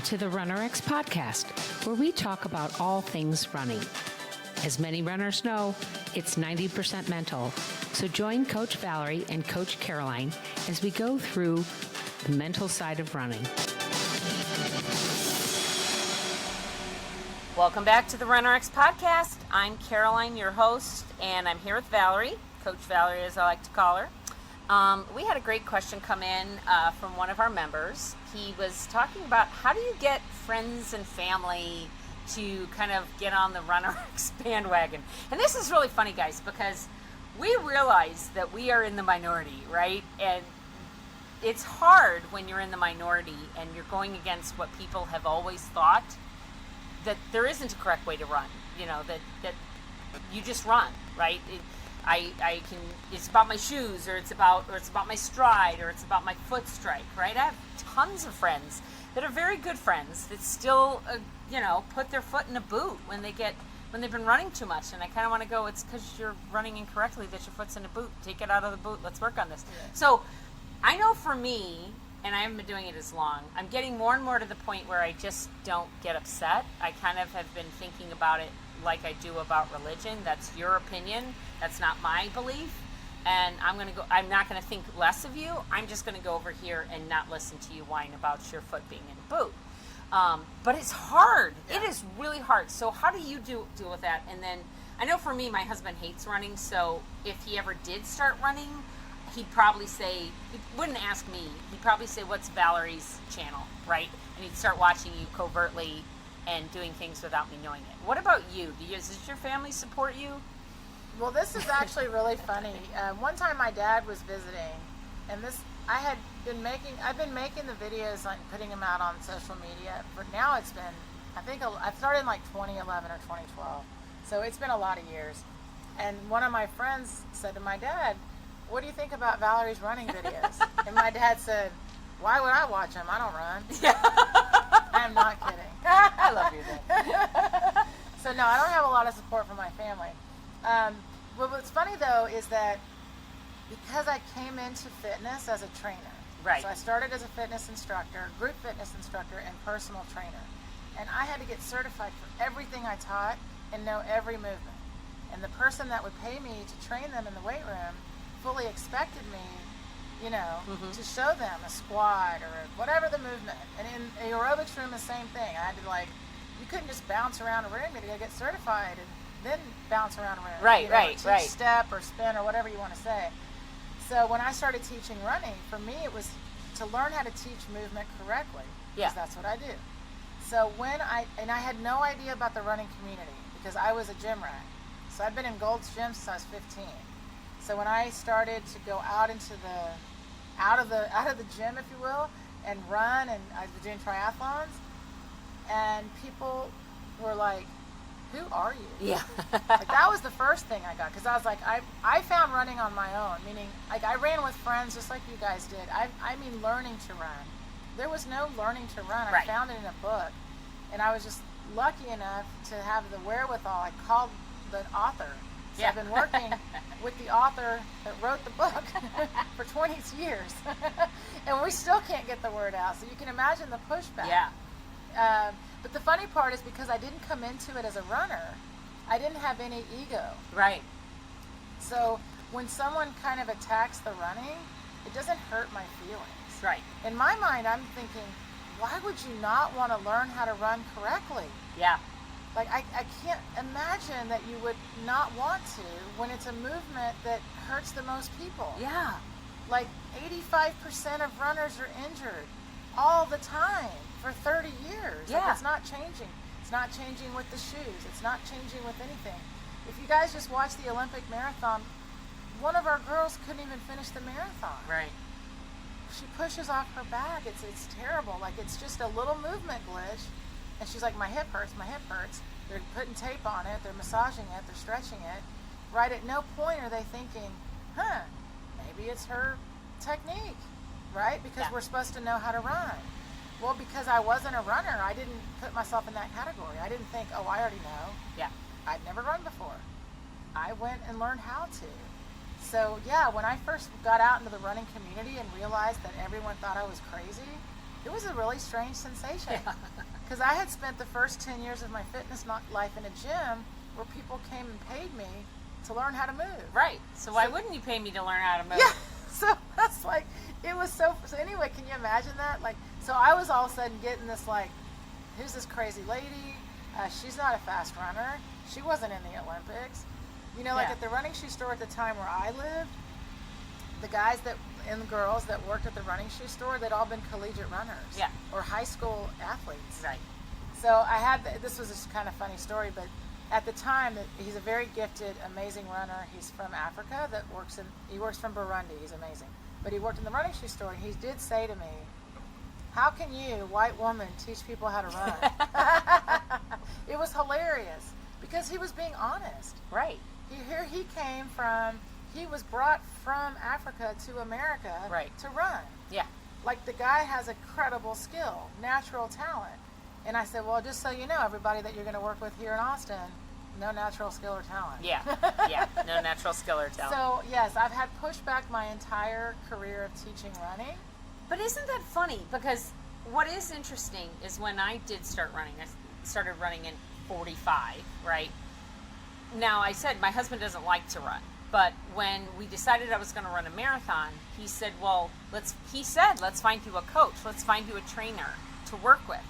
to the RunRX podcast, where we talk about all things running. As many runners know, it's 90% mental. So join Coach Valerie and Coach Caroline as we go through the mental side of running. Welcome back to the RunRX podcast. I'm Caroline, your host, and I'm here with Valerie, Coach Valerie as I like to call her. We had a great question come in from one of our members. He was talking about how do you get friends and family to kind of get on the RunRX bandwagon. And this is really funny, guys, because we realize that we are in the minority, right? And it's hard when you're in the minority and you're going against what people have always thought, that there isn't a correct way to run, you know, that you just run, right? It's about my shoes, or it's about my stride, or it's about my foot strike, right? I have tons of friends that are very good friends that still, put their foot in a boot when they've been running too much. And I kind of want to go, it's because you're running incorrectly that your foot's in a boot. Take it out of the boot. Let's work on this. Yeah. So I know for me, and I haven't been doing it as long, I'm getting more and more to the point where I just don't get upset. I kind of have been thinking about it like I do about religion. That's your opinion. That's not my belief. And I'm not going to think less of you. I'm just going to go over here and not listen to you whine about your foot being in a boot. But it's hard. Yeah. It is really hard. So how do you deal with that? And then I know for me, my husband hates running. So if he ever did start running, he'd probably say, he wouldn't ask me. He'd probably say, what's Valerie's channel, right? And he'd start watching you covertly and doing things without me knowing it. What about you? Does your family support you? Well, this is actually really funny. One time my dad was visiting, and I've been making the videos, like putting them out on social media. But now it's been, I started in like 2011 or 2012. So it's been a lot of years. And one of my friends said to my dad, what do you think about Valerie's running videos? And my dad said, why would I watch them? I don't run. Yeah. I'm not kidding. I love you, Dad. So no, I don't have a lot of support from my family. But what's funny though is that because I came into fitness as a trainer, right? So I started as a fitness instructor, group fitness instructor, and personal trainer, and I had to get certified for everything I taught and know every movement. And the person that would pay me to train them in the weight room fully expected me, to show them a squat or whatever the movement. And in the aerobics room, the same thing. I had to you couldn't just bounce around a room. You had to get certified and then bounce around a room. Right. Teach step or spin or whatever you want to say. So when I started teaching running, for me it was to learn how to teach movement correctly. Yeah. Because that's what I do. So I had no idea about the running community because I was a gym rat. So I'd been in Gold's Gym since I was 15. So when I started to go out into out of the gym, if you will, and run, and I was doing triathlons, and people were like, who are you? Yeah. That was the first thing I got, because I was like, I found running on my own, meaning I ran with friends just like you guys did. I mean learning to run. There was no learning to run. Right. I found it in a book, and I was just lucky enough to have the wherewithal. I called the author. So yeah. I've been working with the author that wrote the book for 20 years. And we still can't get the word out. So you can imagine the pushback. Yeah. But the funny part is because I didn't come into it as a runner, I didn't have any ego. Right. So when someone kind of attacks the running, it doesn't hurt my feelings. Right. In my mind, I'm thinking, why would you not want to learn how to run correctly? Yeah. I can't imagine that you would not want to when it's a movement that hurts the most people. Yeah. 85% of runners are injured all the time for 30 years. Yeah. It's not changing. It's not changing with the shoes. It's not changing with anything. If you guys just watch the Olympic marathon, one of our girls couldn't even finish the marathon. Right. She pushes off her back. It's terrible. It's just a little movement glitch. And she's like, my hip hurts. They're putting tape on it. They're massaging it. They're stretching it. Right at no point are they thinking, maybe it's her technique, right? Because we're supposed to know how to run. Well, because I wasn't a runner, I didn't put myself in that category. I didn't think, I already know. Yeah. I'd never run before. I went and learned how to. So, when I first got out into the running community and realized that everyone thought I was crazy, it was a really strange sensation. Because I had spent the first 10 years of my fitness life in a gym where people came and paid me to learn how to move. Right. So why wouldn't you pay me to learn how to move? Yeah. So that's like, it was so anyway, can you imagine that? Like, so I was all of a sudden getting this like, who's this crazy lady? She's not a fast runner. She wasn't in the Olympics. You know, like at the running shoe store at the time where I lived, the guys and the girls that worked at the running shoe store, they'd all been collegiate runners. Yeah. Or high school athletes. Right. So I had, this was just kind of funny story, but at the time, he's a very gifted, amazing runner. He's from Africa he works from Burundi. He's amazing. But he worked in the running shoe store, and he did say to me, how can you, white woman, teach people how to run? It was hilarious because he was being honest. Right. He was brought from Africa to America to run. Yeah. Like, the guy has incredible skill, natural talent. And I said, well, just so you know, everybody that you're going to work with here in Austin, no natural skill or talent. Yeah. Yeah. No natural skill or talent. So, yes, I've had pushback my entire career of teaching running. But isn't that funny? Because what is interesting is when I did start running, I started running in 45, right? Now, I said my husband doesn't like to run. But when we decided I was going to run a marathon, he said, well, let's find you a coach. Let's find you a trainer to work with.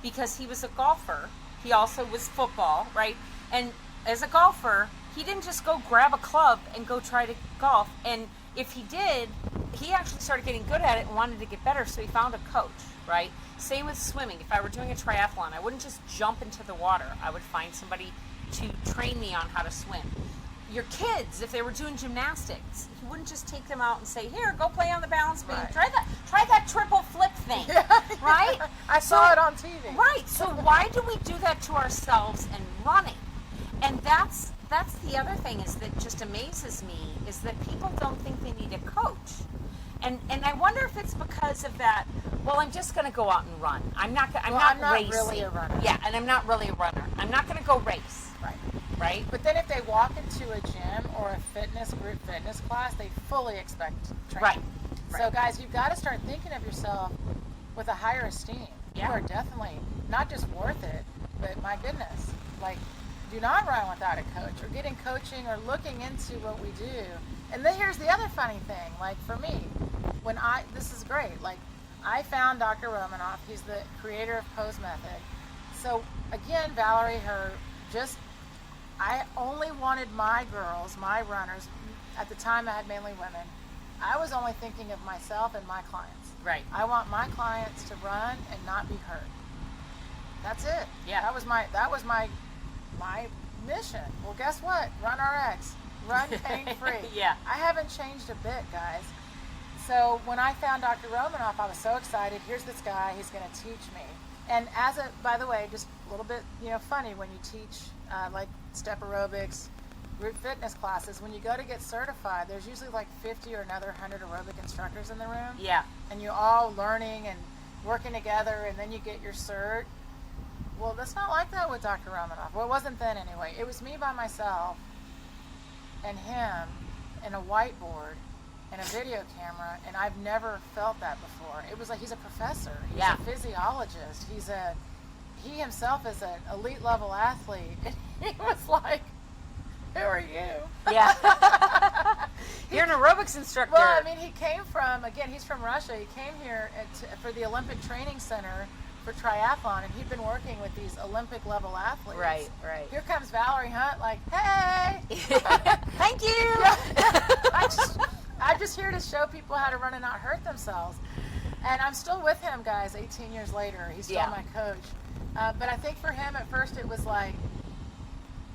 Because he was a golfer. He also was football, right? And as a golfer, he didn't just go grab a club and go try to golf. And if he did, he actually started getting good at it and wanted to get better, so he found a coach, right? Same with swimming. If I were doing a triathlon, I wouldn't just jump into the water. I would find somebody to train me on how to swim. Your kids, if they were doing gymnastics, you wouldn't just take them out and say, here, go play on the balance beam. Right. Try that triple flip thing, right? I saw it on TV. Right. So why do we do that to ourselves in running? And that's the other thing is that just amazes me is that people don't think they need a coach. And I wonder if it's because of that, well, I'm just going to go out and run. I'm not racing. Really a runner. Yeah, and I'm not really a runner. I'm not going to go race. Right? But then if they walk into a gym or a group fitness class, they fully expect training. Right. So guys, you've got to start thinking of yourself with a higher esteem. Yeah. You are definitely not just worth it, but my goodness, like, do not run without a coach or getting coaching or looking into what we do. And then here's the other funny thing, like for me, this is great, like I found Dr. Romanov, he's the creator of Pose Method. So again, Valerie, I only wanted my girls, my runners, at the time I had mainly women, I was only thinking of myself and my clients. Right. I want my clients to run and not be hurt. That's it. Yeah. That was my mission. Well, guess what? RunRX. Run pain-free. Yeah. I haven't changed a bit, guys. So when I found Dr. Romanov, I was so excited. Here's this guy. He's going to teach me. And by the way, just a little bit, funny when you teach like step aerobics, group fitness classes, when you go to get certified, there's usually like 50 or another 100 aerobic instructors in the room. Yeah. And you're all learning and working together, and then you get your cert. Well, that's not like that with Dr. Romanov. Well, it wasn't then anyway. It was me by myself and him and a whiteboard and a video camera, and I've never felt that before. It was like he's a professor. He's a physiologist. He himself is an elite level athlete. And he was like, who are you? Yeah. You're an aerobics instructor. Well, I mean, he's from Russia. He came here for the Olympic Training Center for triathlon, and he'd been working with these Olympic level athletes. Right. Here comes Valerie Hunt, like, hey! Thank you! I'm just here to show people how to run and not hurt themselves. And I'm still with him, guys, 18 years later. He's still my coach. But I think for him, at first, it was like,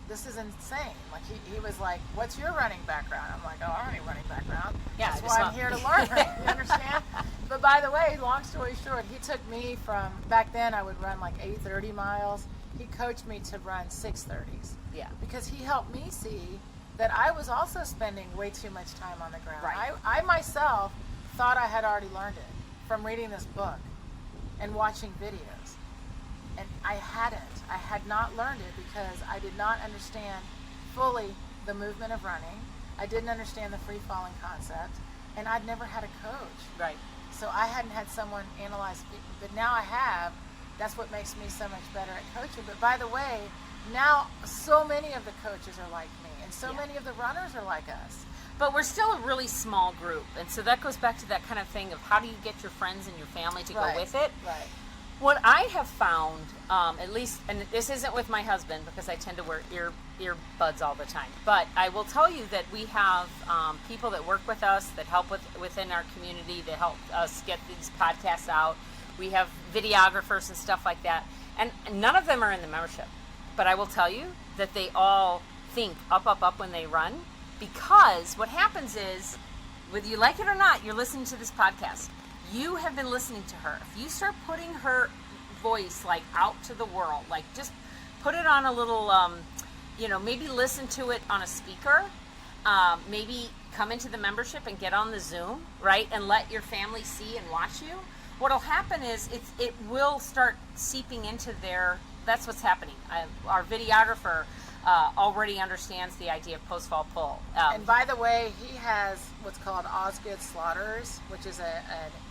this is insane. Like, he was like, what's your running background? I'm like, oh, I don't have any running background. Yeah, that's why I'm here to learn. You understand? But by the way, long story short, he took me from, back then I would run like 8:30 miles. He coached me to run 6:30s. Yeah. Because he helped me see that I was also spending way too much time on the ground. Right. I myself thought I had already learned it from reading this book and watching videos. And I hadn't. I had not learned it because I did not understand fully the movement of running. I didn't understand the free falling concept. and I'd never had a coach. Right. So I hadn't had someone analyze people, but now I have. That's what makes me so much better at coaching. But by the way, now so many of the coaches are like me, and so many of the runners are like us. But we're still a really small group, and so that goes back to that kind of thing of how do you get your friends and your family to go with it? Right. What I have found, at least, and this isn't with my husband because I tend to wear earbuds all the time, but I will tell you that we have people that work with us that help within our community that help us get these podcasts out. We have videographers and stuff like that, and none of them are in the membership. But I will tell you that they all think up when they run, because what happens is, whether you like it or not, you're listening to this podcast. You have been listening to her. If you start putting her voice like out to the world, like just put it on a little, maybe listen to it on a speaker, maybe come into the membership and get on the Zoom, right? And let your family see and watch you. What'll happen is it will start seeping into that's what's happening. Our videographer already understands the idea of post-fall pull. And by the way, he has what's called Osgood Slaughter's, which is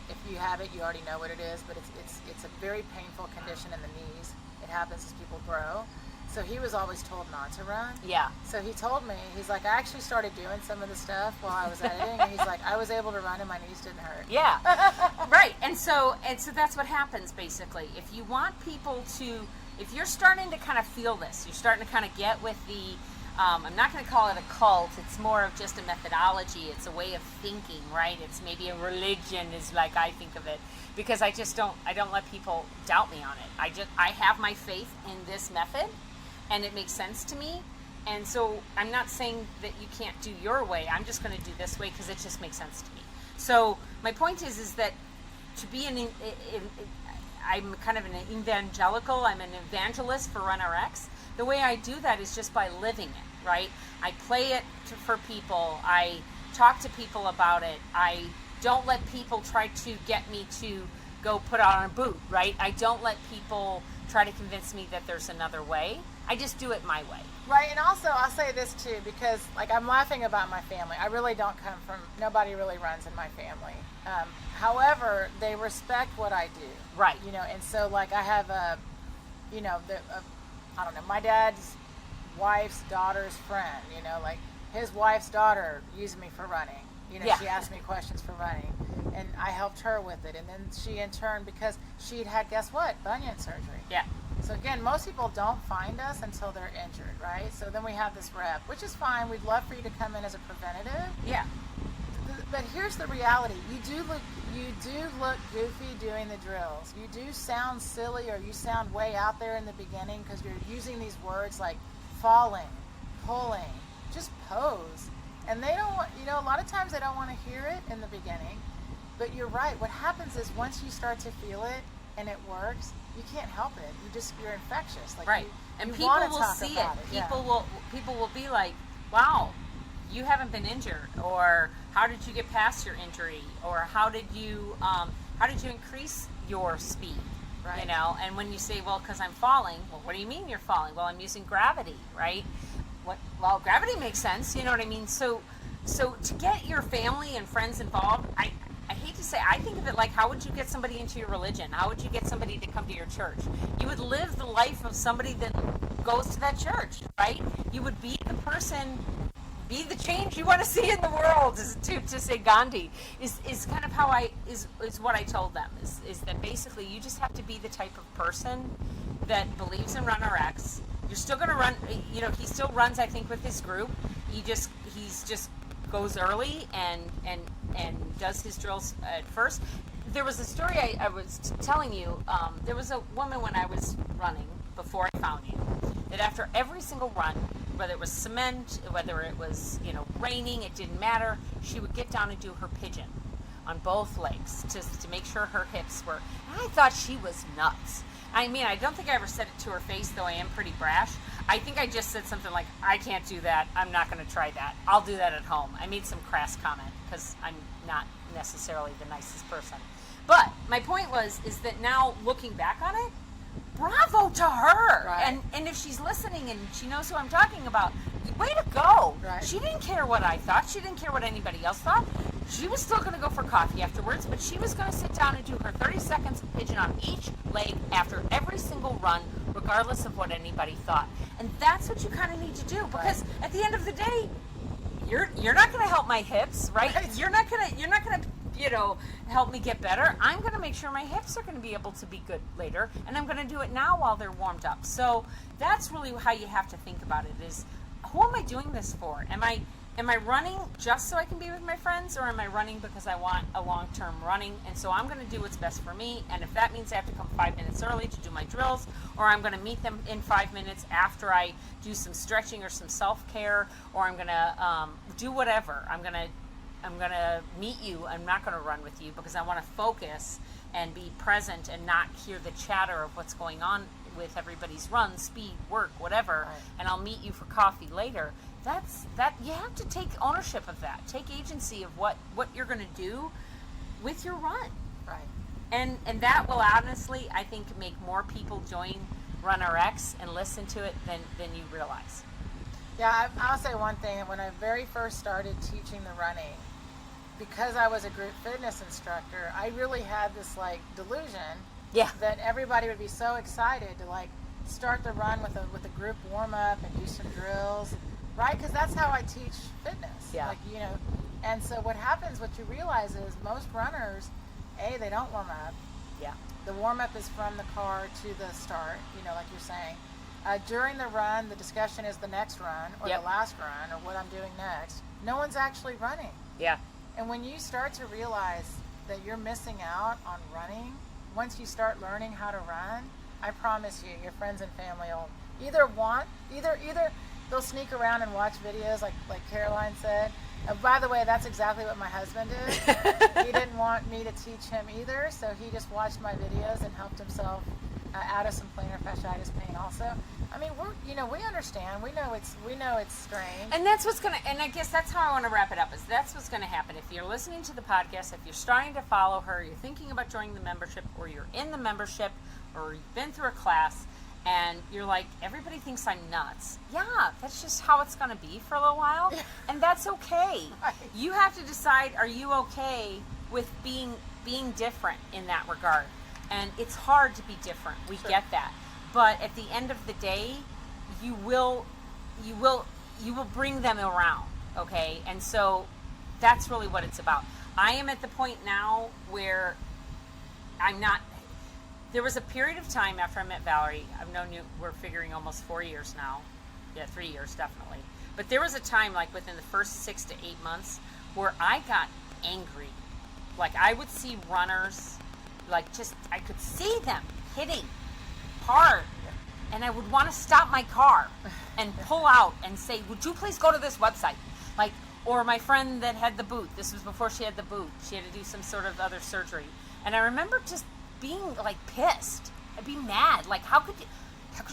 if you have it, you already know what it is, but it's a very painful condition in the knees. It happens as people grow. So he was always told not to run. Yeah. So he told me, he's like, I actually started doing some of the stuff while I was editing, and he's like, I was able to run and my knees didn't hurt. Yeah. Right. And so that's what happens basically. If you want people to, if you're starting to kind of feel this, you're starting to kind of get with the, I'm not going to call it a cult, it's more of just a methodology, it's a way of thinking, right? It's maybe a religion is like I think of it, because I don't let people doubt me on it. I have my faith in this method, and it makes sense to me. And so I'm not saying that you can't do your way, I'm just going to do this way because it just makes sense to me. So my point is that to be I'm kind of an evangelical, I'm an evangelist for RunRX. The way I do that is just by living it, right? I play it for people. I talk to people about it. I don't let people try to get me to go put on a boot, right? I don't let people try to convince me that there's another way. I just do it my way. Right, and also I'll say this too, because like I'm laughing about my family. I really don't come from, nobody really runs in my family. However, they respect what I do. Right. And so like I have I don't know, my dad's wife's daughter's friend, like his wife's daughter used me for running. She asked me questions for running, and I helped her with it. And then she in turn, because she'd had, guess what, bunion surgery. Yeah. So again, most people don't find us until they're injured, right? So then we have this rep, which is fine. We'd love for you to come in as a preventative. Yeah. But here's the reality. You do look goofy doing the drills. You do sound silly, or you sound way out there in the beginning because you're using these words like falling, pulling, just pose. And they don't want, a lot of times they don't want to hear it in the beginning. But you're right. What happens is once you start to feel it and it works, you can't help it. You're infectious. Like right. You people wanna will talk see about it. People will be like, wow, you haven't been injured, or how did you get past your injury, or how did you increase your speed? Right. And when you say, well, because I'm falling, well, what do you mean you're falling? Well, I'm using gravity, right? Well, gravity makes sense, you know what I mean? So to get your family and friends involved, I hate to say, I think of it like, how would you get somebody into your religion? How would you get somebody to come to your church? You would live the life of somebody that goes to that church, right? You would be the person, be the change you want to see in the world, to say Gandhi, is kind of how is what I told them, is that basically you just have to be the type of person that believes in RunRX. You're still going to run, he still runs, I think, with his group. He's just goes early and does his drills at first. There was a story I was telling you. There was a woman when I was running before I found you, that after every single run, whether it was cement, whether it was raining, it didn't matter, she would get down and do her pigeon on both legs just to make sure her hips were. And I thought she was nuts. I mean, I don't think I ever said it to her face, though I am pretty brash. I think I just said something like, I can't do that. I'm not going to try that. I'll do that at home. I made some crass comment because I'm not necessarily the nicest person. But my point is that now looking back on it, bravo to her. Right. And if she's listening and she knows who I'm talking about, way to go. Right. She didn't care what I thought. She didn't care what anybody else thought. She was still going to go for coffee afterwards, but she was going to sit down and do her 30 seconds pigeon on each leg after every single run, regardless of what anybody thought. And that's what you kind of need to do, because at the end of the day, you're not going to help my hips, right? You're not going to help me get better. I'm going to make sure my hips are going to be able to be good later, and I'm going to do it now while they're warmed up. So that's really how you have to think about it, is who am I doing this for? Am I running just so I can be with my friends, or am I running because I want a long-term running? And so I'm going to do what's best for me, and if that means I have to come 5 minutes early to do my drills, or I'm going to meet them in 5 minutes after I do some stretching or some self-care, or I'm going to do whatever. I'm going to meet you. I'm not going to run with you because I want to focus and be present and not hear the chatter of what's going on with everybody's run, speed, work, whatever, and I'll meet you for coffee later. That you have to take ownership of that. Take agency of what you're going to do with your run. Right. And that will honestly, I think, make more people join RunRX and listen to it than you realize. Yeah, I'll say one thing. When I very first started teaching the running, because I was a group fitness instructor, I really had this delusion that everybody would be so excited to start the run with a group warm up and do some drills, right? Because that's how I teach fitness. Yeah. And so what happens, what you realize is most runners, they don't warm up. Yeah. The warm up is from the car to the start, like you're saying. During the run, the discussion is the next run or the last run or what I'm doing next. No one's actually running. Yeah. And when you start to realize that you're missing out on running, once you start learning how to run, I promise you, your friends and family will either they'll sneak around and watch videos like Caroline said. By the way, that's exactly what my husband did. He didn't want me to teach him either, so he just watched my videos and helped himself out of some plantar fasciitis pain also. I mean, we understand. We know it's strange. And that's and I guess that's how I want to wrap it up, is that's what's going to happen. If you're listening to the podcast, if you're starting to follow her, you're thinking about joining the membership, or you're in the membership, or you've been through a class, and you're like, everybody thinks I'm nuts. Yeah, that's just how it's going to be for a little while, and that's okay. Right. You have to decide, are you okay with being different in that regard? And it's hard to be different. We get that. But at the end of the day, you will bring them around, okay? And so that's really what it's about. I am at the point now where there was a period of time after I met Valerie. I've known you, we're figuring almost 4 years now. Yeah, 3 years, definitely. But there was a time, within the first 6 to 8 months, where I got angry. I would see runners, I could see them hitting hard, and I would want to stop my car and pull out and say, would you please go to this website? Or my friend that had the boot, this was before she had the boot, she had to do some sort of other surgery, and I remember just being pissed. I'd be mad, how could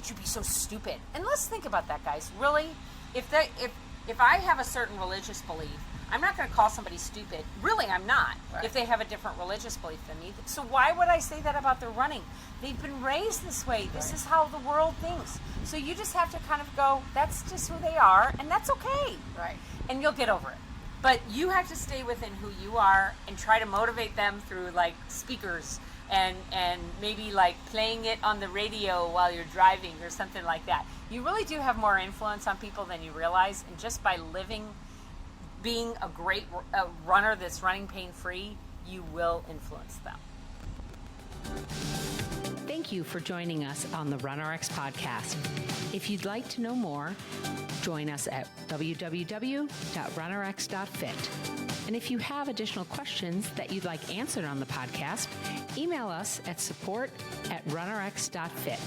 you be so stupid? And let's think about that, guys. Really, if I have a certain religious belief, I'm not going to call somebody stupid. Really, I'm not. Right. If they have a different religious belief than me. So why would I say that about their running? They've been raised this way. This is how the world thinks. So you just have to kind of go, that's just who they are, and that's okay. Right. And you'll get over it. But you have to stay within who you are and try to motivate them through speakers and maybe playing it on the radio while you're driving or something like that. You really do have more influence on people than you realize, and just by being a great runner that's running pain-free, you will influence them. Thank you for joining us on the RunRX podcast. If you'd like to know more, join us at www.runrx.fit. And if you have additional questions that you'd like answered on the podcast, email us at support@runrx.fit.